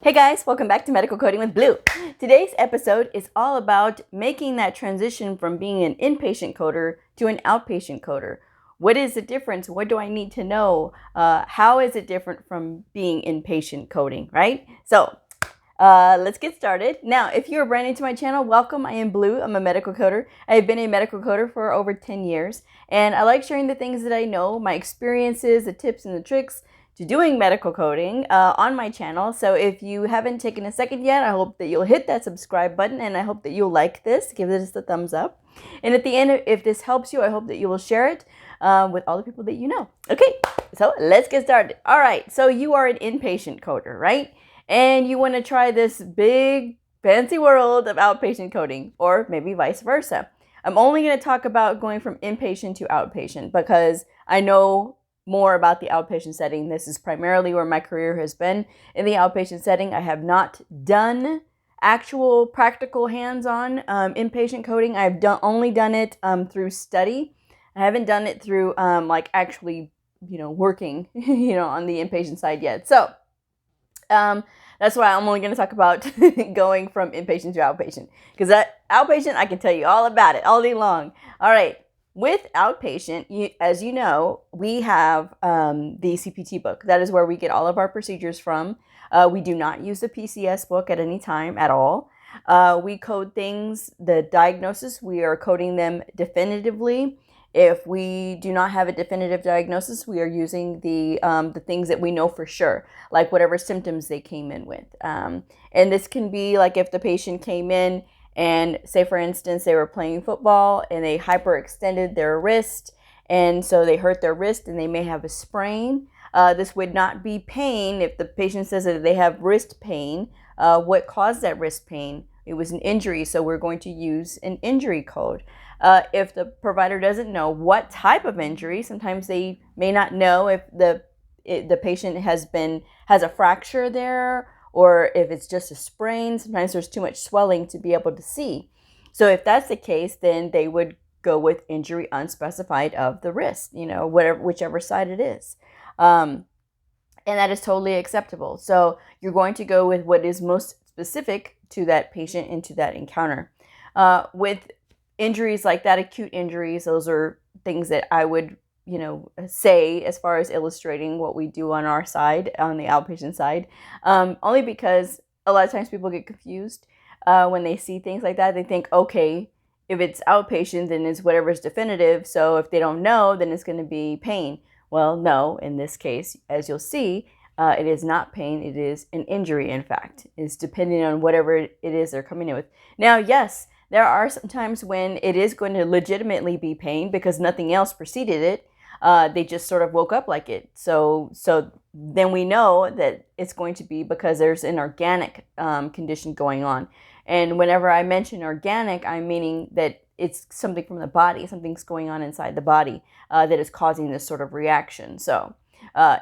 Hey guys, welcome back to Medical Coding with Blue. Today's episode is all about making that transition from being an inpatient coder to an outpatient coder. What is the difference? What do I need to know? How is it different from being inpatient coding, right? So let's get started. Now, if you're brand new to my channel, welcome. I am Blue. I'm a medical coder. I've been a medical coder for over 10 years, and I like sharing the things that I know, my experiences, the tips and the tricks to doing medical coding on my channel. So if you haven't taken a second yet, I hope that you'll hit that subscribe button, and I hope that you'll like this, give this a thumbs up. And at the end, if this helps you, I hope that you will share it with all the people that you know. Okay, so let's get started. All right, so you are an inpatient coder, right? And you want to try this big fancy world of outpatient coding, or maybe vice versa. I'm only going to talk about going from inpatient to outpatient because I know more about the outpatient setting. This is primarily where my career has been, in the outpatient setting. I have not done actual practical hands-on inpatient coding. I've only done it through study. I haven't done it through like actually, working, on the inpatient side yet. So that's why I'm only going to talk about going from inpatient to outpatient, because that outpatient, I can tell you all about it all day long. All right. With outpatient, as you know, we have the CPT book. That is where we get all of our procedures from. We do not use the PCS book at any time at all. We code things, the diagnosis, we are coding them definitively. If we do not have a definitive diagnosis, we are using the things that we know for sure, like whatever symptoms they came in with. And this can be like if the patient came in and, say for instance, they were playing football and they hyperextended their wrist, and so they hurt their wrist and they may have a sprain. This would not be pain if the patient says that they have wrist pain. What caused that wrist pain? It was an injury, so we're going to use an injury code. If the provider doesn't know what type of injury, sometimes they may not know if the patient has a fracture there, or if it's just a sprain. Sometimes there's too much swelling to be able to see. So if that's the case, then they would go with injury unspecified of the wrist, whichever side it is. And that is totally acceptable. So you're going to go with what is most specific to that patient and to that encounter. With injuries like that, acute injuries, those are things that I would say as far as illustrating what we do on our side, on the outpatient side, only because a lot of times people get confused when they see things like that. They think, okay, if it's outpatient, then it's whatever's definitive. So if they don't know, then it's going to be pain. Well, no, in this case, as you'll see, it is not pain. It is an injury, in fact. It's depending on whatever it is they're coming in with. Now, yes, there are some times when it is going to legitimately be pain because nothing else preceded it. They just sort of woke up like it. So then we know that it's going to be because there's an organic condition going on. And whenever I mention organic, I'm meaning that it's something from the body, something's going on inside the body that is causing this sort of reaction. So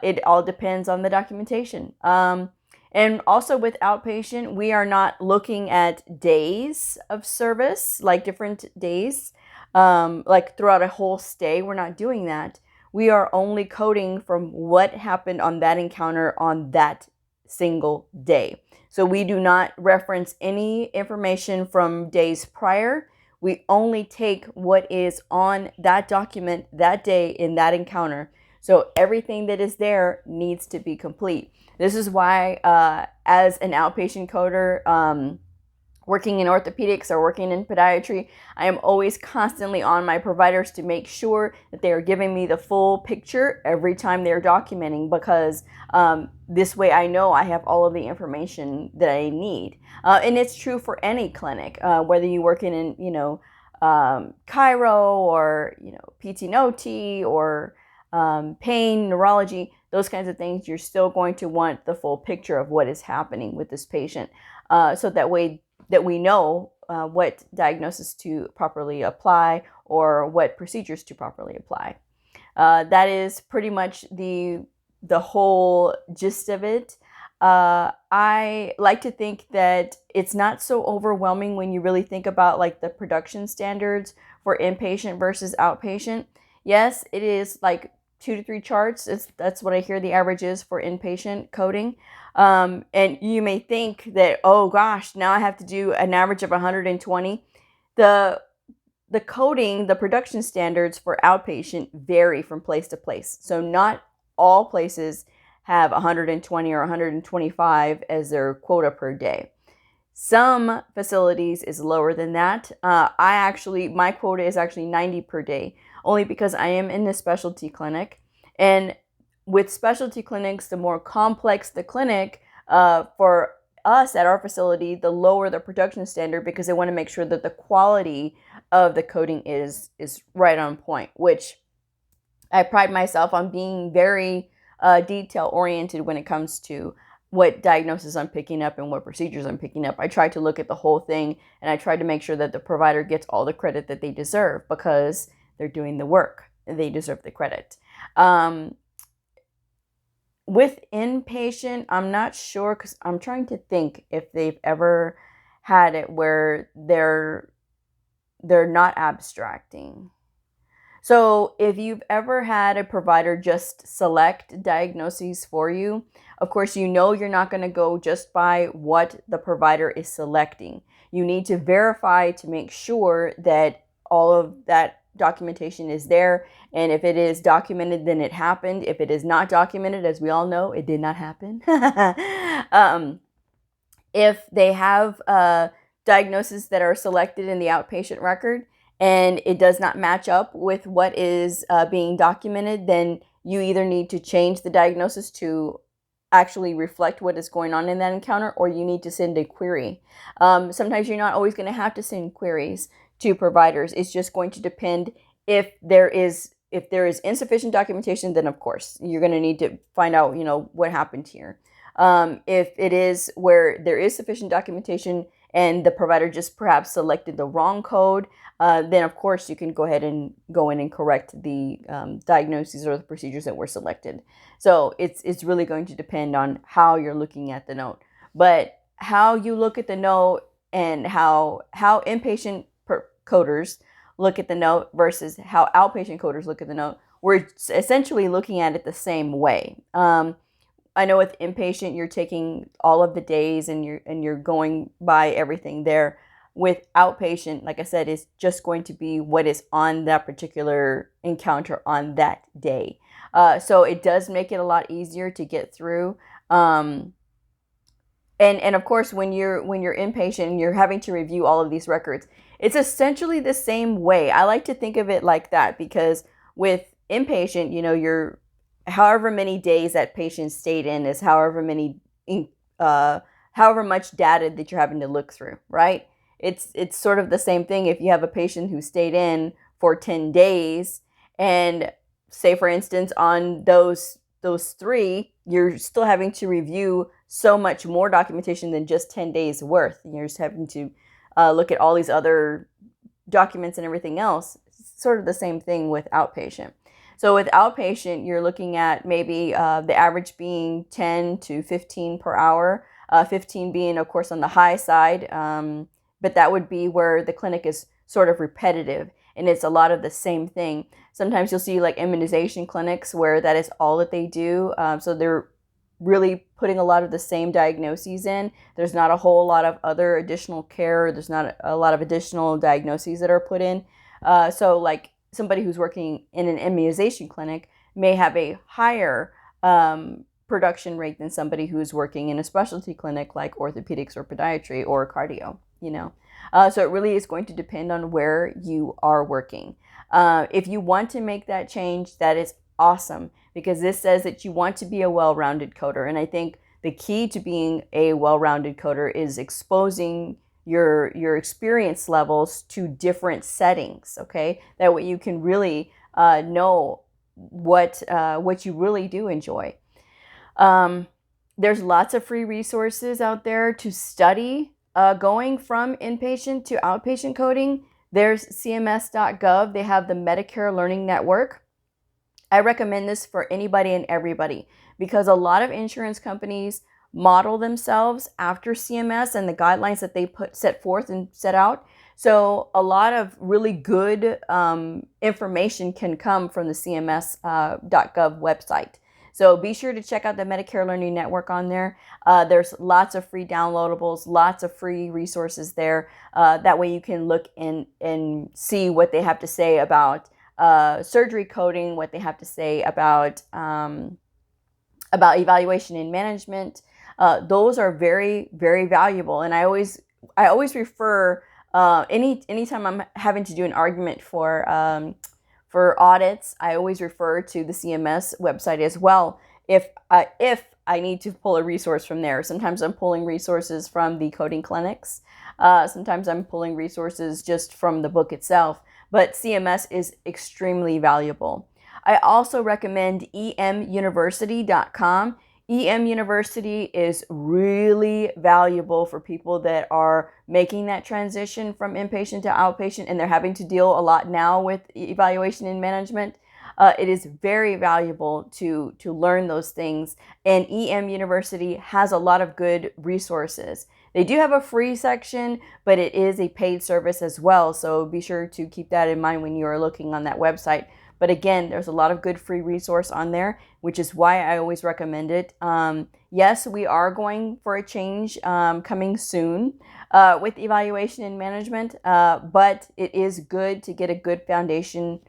it all depends on the documentation. And also with outpatient, we are not looking at days of service, like different days, like throughout a whole stay. We're not doing that. We are only coding from what happened on that encounter on that single day. So we do not reference any information from days prior. We only take what is on that document that day in that encounter. So everything that is there needs to be complete. This is why as an outpatient coder, working in orthopedics or working in podiatry, I am always constantly on my providers to make sure that they are giving me the full picture every time they're documenting, because this way I know I have all of the information that I need. And it's true for any clinic, whether you work in chiro or PT and OT or pain, neurology, those kinds of things. You're still going to want the full picture of what is happening with this patient, so that way that we know what diagnosis to properly apply or what procedures to properly apply. That is pretty much the whole gist of it. I like to think that it's not so overwhelming when you really think about like the production standards for inpatient versus outpatient. Yes, it is like 2 to 3 charts. That's what I hear the average is for inpatient coding. And you may think that, oh gosh, now I have to do an average of 120. The coding, the production standards for outpatient vary from place to place. So not all places have 120 or 125 as their quota per day. Some facilities is lower than that. My quota is actually 90 per day, only because I am in the specialty clinic. And with specialty clinics, the more complex the clinic, for us at our facility, the lower the production standard, because they want to make sure that the quality of the coding is right on point, which I pride myself on being very detail oriented when it comes to what diagnosis I'm picking up and what procedures I'm picking up. I try to look at the whole thing, and I try to make sure that the provider gets all the credit that they deserve, because they're doing the work. They deserve the credit. With inpatient, I'm not sure, because I'm trying to think if they've ever had it where they're not abstracting. So if you've ever had a provider just select diagnoses for you, of course, you know you're not going to go just by what the provider is selecting. You need to verify to make sure that all of that documentation is there. And if it is documented, then it happened. If it is not documented, as we all know, it did not happen. If they have diagnoses that are selected in the outpatient record and it does not match up with what is being documented, then you either need to change the diagnosis to actually reflect what is going on in that encounter, or you need to send a query. Sometimes you're not always going to have to send queries to providers. It's just going to depend. If there is insufficient documentation, then of course you're going to need to find out, what happened here. If it is where there is sufficient documentation and the provider just perhaps selected the wrong code, then of course you can go ahead and go in and correct the diagnoses or the procedures that were selected. So it's really going to depend on how you're looking at the note. But how you look at the note and how inpatient coders look at the note versus how outpatient coders look at the note, we're essentially looking at it the same way. I know with inpatient, you're taking all of the days and you're going by everything there. With outpatient, like I said, it's just going to be what is on that particular encounter on that day. So it does make it a lot easier to get through. And of course, when you're inpatient and you're having to review all of these records, it's essentially the same way. I like to think of it like that, because with inpatient, you're however many days that patient stayed in is however much data that you're having to look through, right? It's sort of the same thing. If you have a patient who stayed in for 10 days, and say for instance on those 3, you're still having to review so much more documentation than just 10 days worth. You're just having to look at all these other documents and everything else. It's sort of the same thing with outpatient. So with outpatient, you're looking at maybe the average being 10 to 15 per hour, 15 being, of course, on the high side. But that would be where the clinic is sort of repetitive and it's a lot of the same thing. Sometimes you'll see like immunization clinics where that is all that they do. So they're really putting a lot of the same diagnoses in. There's not a whole lot of other additional care. There's not a lot of additional diagnoses that are put in. So like somebody who's working in an immunization clinic may have a higher production rate than somebody who's working in a specialty clinic like orthopedics or podiatry or cardio, So it really is going to depend on where you are working. If you want to make that change, that is awesome, because this says that you want to be a well-rounded coder. And I think the key to being a well-rounded coder is exposing your experience levels to different settings, okay? That way you can really know what you really do enjoy. There's lots of free resources out there to study going from inpatient to outpatient coding. There's cms.gov. They have the Medicare Learning Network. I recommend this for anybody and everybody, because a lot of insurance companies model themselves after CMS and the guidelines that they set forth and set out. So a lot of really good information can come from the cms.gov website. So be sure to check out the Medicare Learning Network on there. There's lots of free downloadables, lots of free resources there. That way you can look and see what they have to say about surgery coding, what they have to say about evaluation and management. Those are very, very valuable. And I always refer, anytime I'm having to do an argument for audits, I always refer to the CMS website as well. If I need to pull a resource from there. Sometimes I'm pulling resources from the coding clinics. Sometimes I'm pulling resources just from the book itself. But CMS is extremely valuable. I also recommend emuniversity.com. EM University is really valuable for people that are making that transition from inpatient to outpatient, and they're having to deal a lot now with evaluation and management. It is very valuable to learn those things, and EM University has a lot of good resources. They do have a free section, but it is a paid service as well, so be sure to keep that in mind when you are looking on that website. But again, there's a lot of good free resource on there, which is why I always recommend it. Yes, we are going for a change coming soon with evaluation and management, but it is good to get a good foundation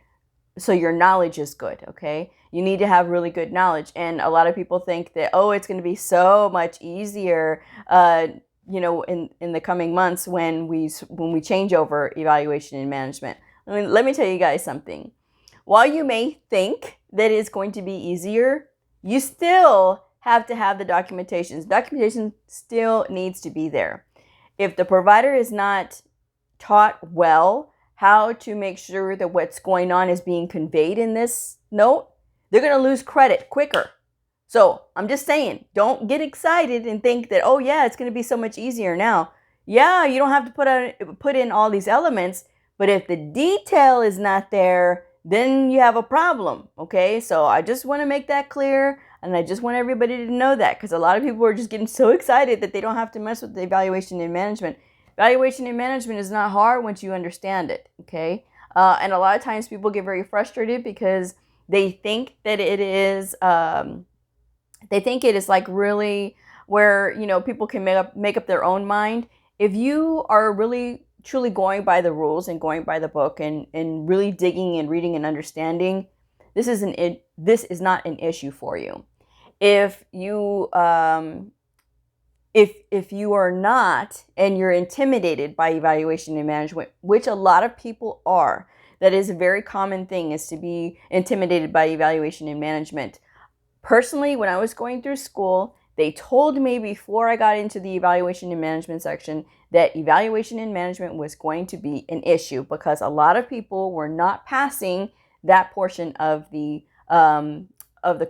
so your knowledge is good, okay? You need to have really good knowledge. And a lot of people think that, oh, it's going to be so much easier, in the coming months when we change over evaluation and management. Let me tell you guys something. While you may think that it's going to be easier, you still have to have the documentation. Documentation still needs to be there. If the provider is not taught well how to make sure that what's going on is being conveyed in this note, they're going to lose credit quicker. So I'm just saying, don't get excited and think that, oh yeah, it's going to be so much easier now. Yeah, you don't have to put in all these elements, but if the detail is not there, then you have a problem, okay? So I just want to make that clear, and I just want everybody to know that, because a lot of people are just getting so excited that they don't have to mess with the evaluation and management. Evaluation and management is not hard once you understand it, okay? And a lot of times people get very frustrated because they think that it is, like really where, people can make up their own mind. If you are really truly going by the rules and going by the book and really digging and reading and understanding, this is not an issue for you. If you if you are not, and you're intimidated by evaluation and management, which a lot of people are, that is a very common thing, is to be intimidated by evaluation and management. Personally, when I was going through school, they told me before I got into the evaluation and management section that evaluation and management was going to be an issue because a lot of people were not passing that portion of the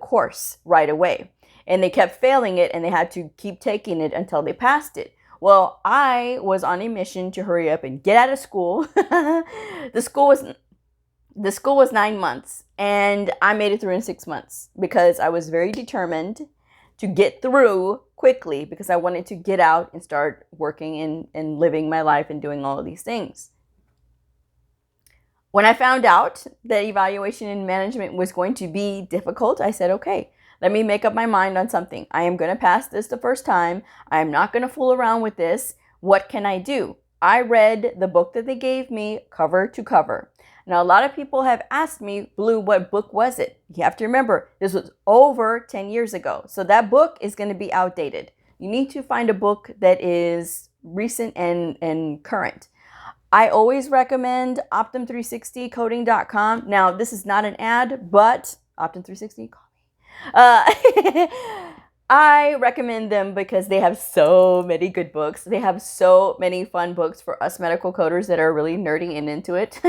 course right away. And they kept failing it, and they had to keep taking it until they passed it. Well, I was on a mission to hurry up and get out of school. The school was 9 months, and I made it through in 6 months because I was very determined to get through quickly, because I wanted to get out and start working and living my life and doing all of these things. When I found out that evaluation and management was going to be difficult, I said, okay, let me make up my mind on something. I am going to pass this the first time. I am not going to fool around with this. What can I do? I read the book that they gave me cover to cover. Now, a lot of people have asked me, Bleu, what book was it? You have to remember, this was over 10 years ago. So that book is going to be outdated. You need to find a book that is recent and current. I always recommend Optum360coding.com. Now, this is not an ad, but Optum360, call me. I recommend them because they have so many good books. They have so many fun books for us medical coders that are really nerdy and into it.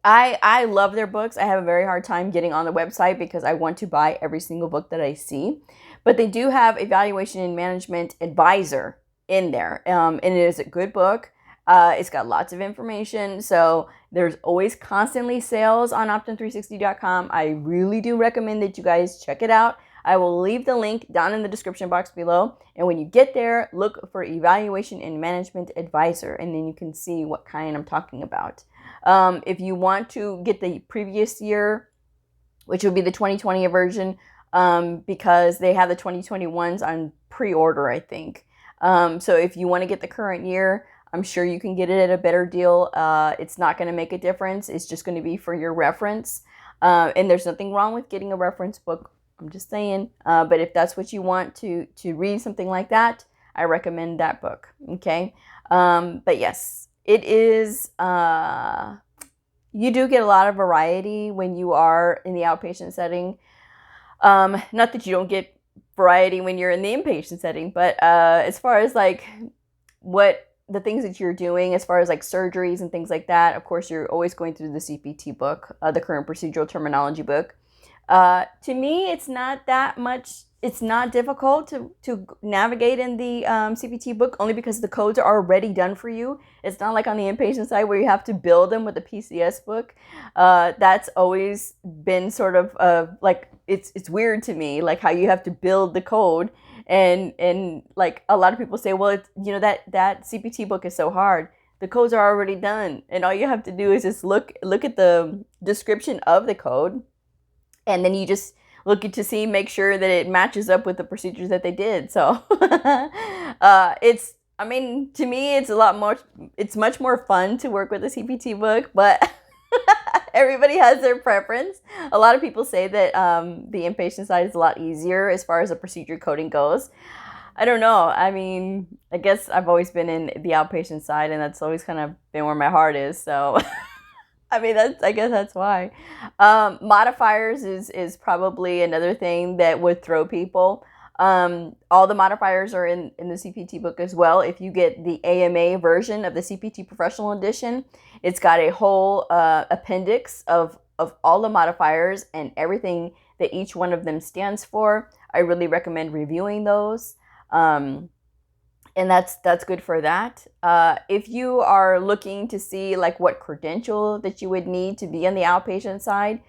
I love their books. I have a very hard time getting on the website because I want to buy every single book that I see. But they do have Evaluation and Management Advisor in there. And it is a good book. It's got lots of information. So there's always constantly sales on Optum360.com. I really do recommend that you guys check it out. I will leave the link down in the description box below. And when you get there, look for Evaluation and Management Advisor, and then you can see what kind I'm talking about. If you want to get the previous year, which would be the 2020 version, because they have the 2021s on pre-order, I think. So if you want to get the current year, I'm sure you can get it at a better deal. It's not going to make a difference. It's just going to be for your reference. And there's nothing wrong with getting a reference book. I'm just saying. But if that's what you want to read something like that, I recommend that book. Okay. But yes, it is, you do get a lot of variety when you are in the outpatient setting. Not that you don't get variety when you're in the inpatient setting, but as far as like what the things that you're doing, as far as like surgeries and things like that, of course, you're always going through the CPT book, the current procedural terminology book. To me, it's not that much. It's not difficult to navigate in the CPT book, only because the codes are already done for you. It's not like on the inpatient side where you have to build them with the PCS book. That's always been sort of like, it's weird to me, like how you have to build the code. And like a lot of people say, well, it's, you know, that CPT book is so hard. The codes are already done, and all you have to do is just look at the description of the code, and then you just look to see, make sure that it matches up with the procedures that they did. So it's, I mean, to me, it's it's much more fun to work with the CPT book, but everybody has their preference. A lot of people say that the inpatient side is a lot easier as far as the procedure coding goes. I don't know. I mean, I guess I've always been in the outpatient side, and that's always kind of been where my heart is. So, I mean, I guess that's why. Modifiers is probably another thing that would throw people. All the modifiers are in the CPT book as well. If you get the AMA version of the CPT Professional Edition, it's got a whole appendix of all the modifiers and everything that each one of them stands for. I really recommend reviewing those. And that's good for that. If you are looking to see like what credential that you would need to be on the outpatient side,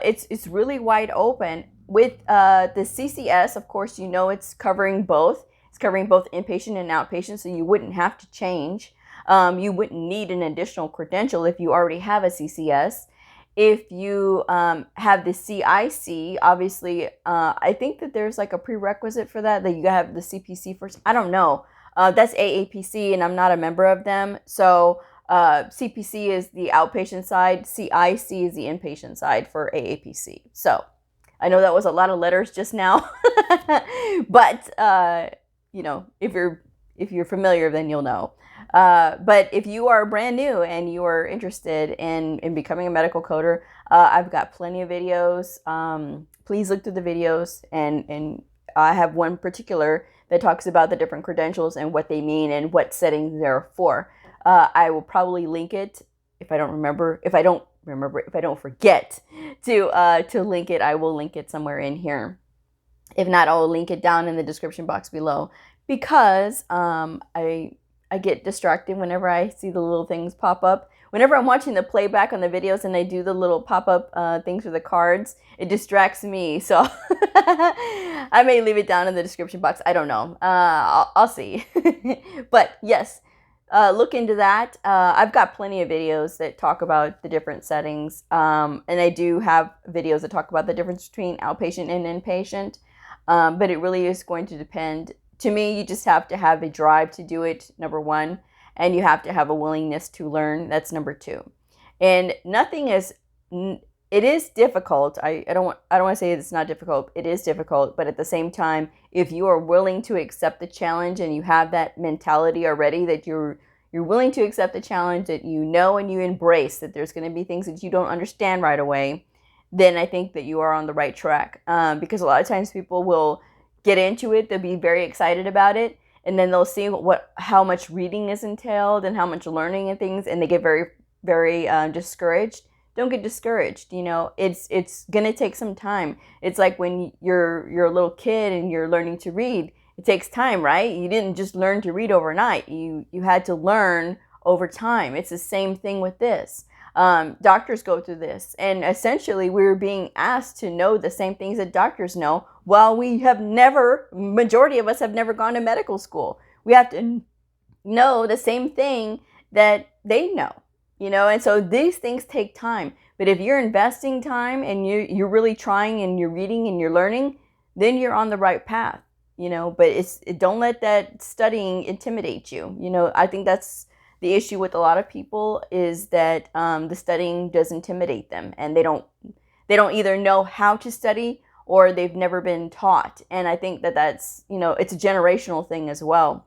it's really wide open. With the CCS, of course, you know it's covering both. It's covering both inpatient and outpatient, so you wouldn't have to change. You wouldn't need an additional credential if you already have a CCS. If you have the CIC, obviously, I think that there's like a prerequisite for that you have the CPC first. I don't know. That's AAPC, and I'm not a member of them. So CPC is the outpatient side. CIC is the inpatient side for AAPC. So I know that was a lot of letters just now, but you know, if you're familiar, then you'll know. But if you are brand new and you are interested in becoming a medical coder, I've got plenty of videos. Please look through the videos, and I have one particular that talks about the different credentials and what they mean and what settings they're for. I will probably link it if I don't forget to link it. I will link it somewhere in here. If not, I'll link it down in the description box below, because I get distracted whenever I see the little things pop up. Whenever I'm watching the playback on the videos and they do the little pop-up things for the cards, it distracts me. So I may leave it down in the description box. I don't know. I'll see. But yes, look into that. I've got plenty of videos that talk about the different settings. And I do have videos that talk about the difference between outpatient and inpatient. But it really is going to depend. To me, you just have to have a drive to do it, number one, and you have to have a willingness to learn. That's number two. And it is difficult. I don't want to say it's not difficult. It is difficult, but at the same time, if you are willing to accept the challenge and you have that mentality already that you're willing to accept the challenge, that you know and you embrace that there's going to be things that you don't understand right away, then I think that you are on the right track. Because a lot of times people will get into it, they'll be very excited about it, and then they'll see how much reading is entailed and how much learning and things, and they get very, very discouraged. Don't get discouraged. You know, it's gonna take some time. It's like when you're a little kid and you're learning to read. It takes time, right? You didn't just learn to read overnight. You had to learn over time. It's the same thing with this. Doctors go through this, and essentially we're being asked to know the same things that doctors know, while majority of us have never gone to medical school. We have to know the same thing that they know, and so these things take time. But if you're investing time and you're really trying and you're reading and you're learning, then you're on the right path, but don't let that studying intimidate you. I think that's the issue with a lot of people, is that the studying does intimidate them, and they don't either know how to study or they've never been taught. And I think that's, it's a generational thing as well.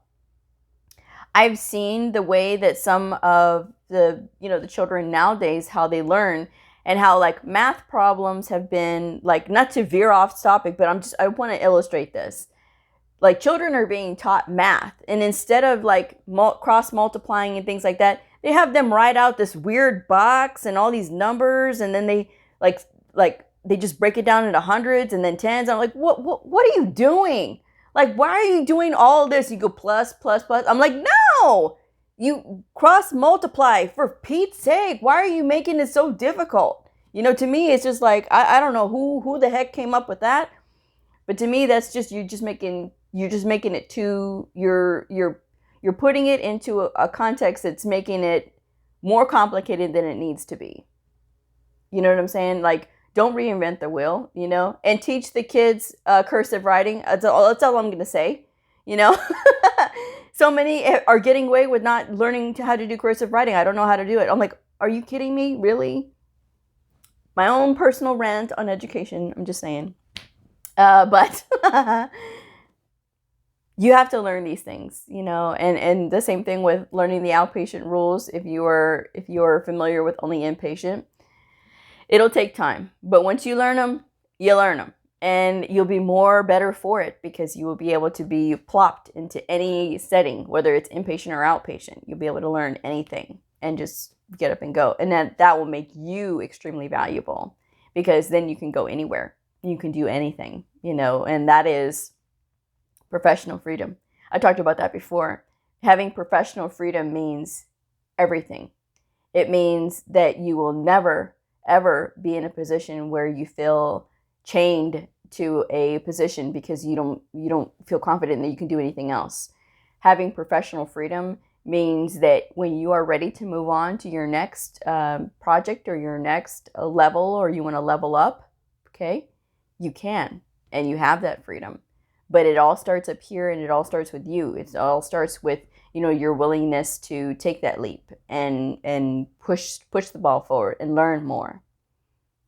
I've seen the way that some of the children nowadays, how they learn, and how like math problems have been, like, not to veer off topic, but I want to illustrate this. Like, children are being taught math, and instead of like cross multiplying and things like that, they have them write out this weird box and all these numbers, and then they they just break it down into hundreds and then tens. I'm like, what are you doing? Like, why are you doing all this? You go plus, plus, plus. I'm like, no, you cross multiply, for Pete's sake. Why are you making it so difficult? To me, it's just like, I don't know who the heck came up with that. But to me, that's just, you're just making it too, you're putting it into a context that's making it more complicated than it needs to be. You know what I'm saying? Like, don't reinvent the wheel, and teach the kids cursive writing. That's all I'm going to say, So many are getting away with not learning how to do cursive writing. I don't know how to do it. I'm like, are you kidding me? Really? My own personal rant on education. I'm just saying. But you have to learn these things, and the same thing with learning the outpatient rules. If you're familiar with only inpatient, it'll take time, but once you learn them, and you'll be better for it, because you will be able to be plopped into any setting, whether it's inpatient or outpatient. You'll be able to learn anything and just get up and go. And that will make you extremely valuable, because then you can go anywhere. You can do anything, and that is professional freedom. I talked about that before. Having professional freedom means everything. It means that you will never, ever be in a position where you feel chained to a position because you don't feel confident that you can do anything else. Having professional freedom means that when you are ready to move on to your next project or your next level, or you want to level up, okay, you can, and you have that freedom. But it all starts up here, and it all starts with you. It all starts with, your willingness to take that leap and push the ball forward and learn more,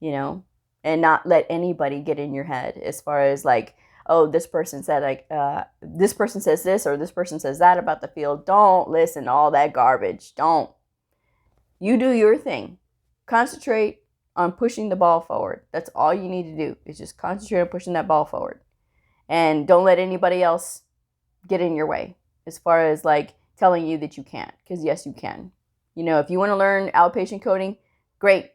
and not let anybody get in your head as far as like, oh, this person said this person says this, or this person says that about the field. Don't listen to all that garbage. Don't. You do your thing. Concentrate on pushing the ball forward. That's all you need to do, is just concentrate on pushing that ball forward. And don't let anybody else get in your way as far as like telling you that you can't, because yes, you can. If you want to learn outpatient coding, great.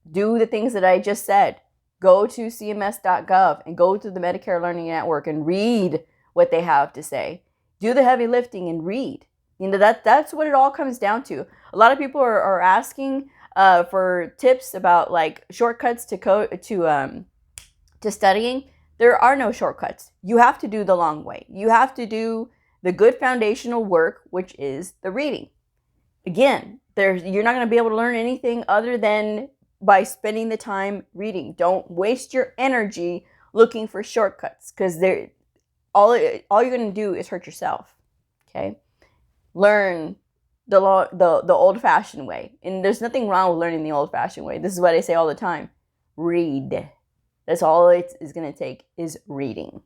Do the things that I just said. Go to cms.gov and go to the Medicare Learning Network and read what they have to say. Do the heavy lifting and read. That's what it all comes down to. A lot of people are asking for tips about like shortcuts to studying. There are no shortcuts. You have to do the long way. You have to do the good foundational work, which is the reading. Again, you're not going to be able to learn anything other than by spending the time reading. Don't waste your energy looking for shortcuts, because all you're going to do is hurt yourself. Okay? Learn the old-fashioned way. And there's nothing wrong with learning the old-fashioned way. This is what I say all the time. Read. That's all it is going to take, is reading.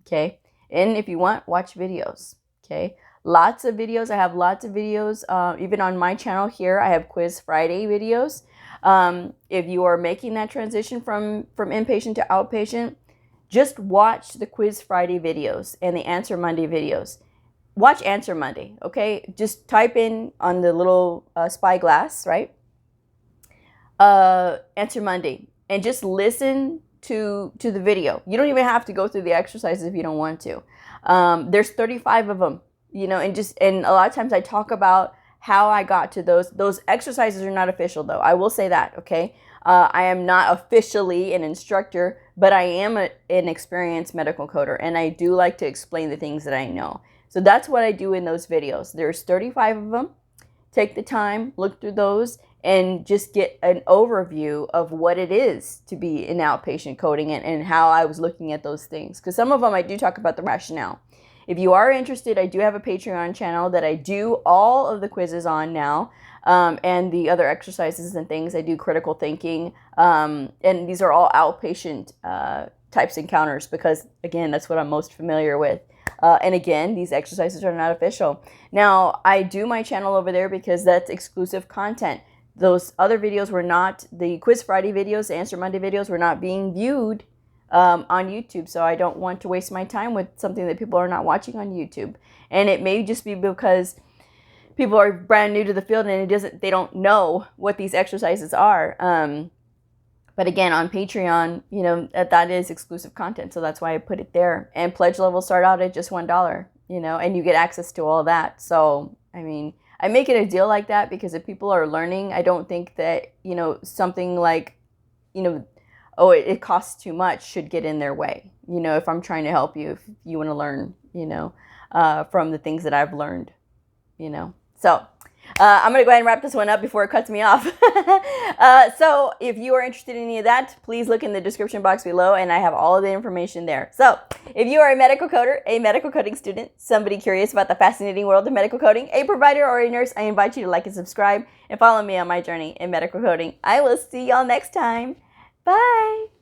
Okay? And if you want, watch videos. Okay? Lots of videos. I have lots of videos. Even on my channel here, I have Quiz Friday videos. If you are making that transition from inpatient to outpatient, just watch the Quiz Friday videos and the Answer Monday videos. Watch Answer Monday, okay? Just type in on the little spyglass, right? Answer Monday, and just listen to the video. You don't even have to go through the exercises if you don't want to. There's 35 of them, and a lot of times I talk about how I got to those exercises are not official though. I will say that, okay? I am not officially an instructor, but I am an experienced medical coder, and I do like to explain the things that I know. So that's what I do in those videos. There's 35 of them. Take the time, look through those, and just get an overview of what it is to be in outpatient coding and how I was looking at those things. Because some of them I do talk about the rationale. If you are interested, I do have a Patreon channel that I do all of the quizzes on now, and the other exercises and things. I do critical thinking, and these are all outpatient types encounters because, again, that's what I'm most familiar with. And again, these exercises are not official. Now, I do my channel over there because that's exclusive content. Those other videos were not, the Quiz Friday videos, the Answer Monday videos were not being viewed on YouTube, so I don't want to waste my time with something that people are not watching on YouTube. And it may just be because people are brand new to the field and they don't know what these exercises are. But again, on Patreon, you know, that is exclusive content, so that's why I put it there. And pledge levels start out at just $1, you know, and you get access to all that. So, I mean, I make it a deal like that because if people are learning, I don't think that, you know, something like, you know, oh, it costs too much should get in their way. You know, if I'm trying to help you, if you want to learn, you know, from the things that I've learned, you know. So I'm going to go ahead and wrap this one up before it cuts me off. So if you are interested in any of that, please look in the description box below, and I have all of the information there. So if you are a medical coder, a medical coding student, somebody curious about the fascinating world of medical coding, a provider or a nurse, I invite you to like and subscribe and follow me on my journey in medical coding. I will see y'all next time. Bye.